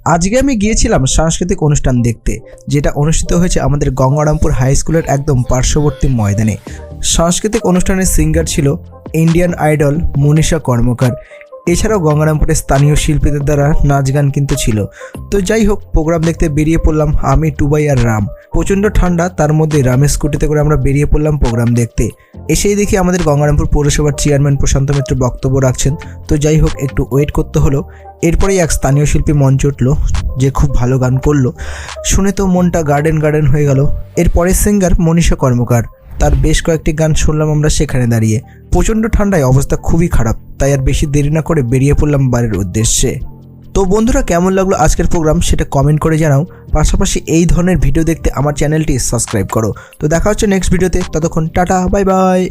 আজকে আমি গিয়েছিলাম সাংস্কৃতিক অনুষ্ঠান দেখতে, যেটা অনুষ্ঠিত হয়েছে আমাদের গঙ্গারামপুর হাই স্কুলের একদম পার্শ্ববর্তী ময়দানে। সাংস্কৃতিক অনুষ্ঠানের সিঙ্গার ছিল ইন্ডিয়ান আইডল মনীষা কর্মকার। এছাড়াও গঙ্গারামপুরের স্থানীয় শিল্পীদের দ্বারা নাচ গান কিন্তু ছিল। তো যাই হোক, প্রোগ্রাম দেখতে বেরিয়ে পড়লাম আমি, টুবাই আর রাম। প্রচণ্ড ঠান্ডা, তার মধ্যে রামের স্কুটিতে করে আমরা বেরিয়ে পড়লাম প্রোগ্রাম দেখতে। এসেই দেখি আমাদের গঙ্গারামপুর পৌরসভার চেয়ারম্যান প্রশান্ত মিত্র বক্তব্য রাখছেন। তো যাই হোক, একটু ওয়েট করতে হলো। এরপরেই এক স্থানীয় শিল্পী মঞ্চে উঠলো, যে খুব ভালো গান করলো। শুনে তো মনটা গার্ডেন গার্ডেন হয়ে গেল। এরপরের সিঙ্গার মনীষা কর্মকার, তার বেশ কয়েকটি গান শুনলাম আমরা সেখানে দাঁড়িয়ে। প্রচণ্ড ঠান্ডায় অবস্থা খুবই খারাপ, তাই আর বেশি দেরি না করে বেরিয়ে পড়লাম বাড়ির উদ্দেশ্যে। তো বন্ধুরা, কেমন লাগলো আজকের প্রোগ্রাম সেটা কমেন্ট করে জানাও। পাশাপাশি এই ধরনের ভিডিও দেখতে আমার চ্যানেলটি সাবস্ক্রাইব করো। তো দেখা হচ্ছে নেক্সট ভিডিওতে, ততক্ষণ টাটা, বাই বাই।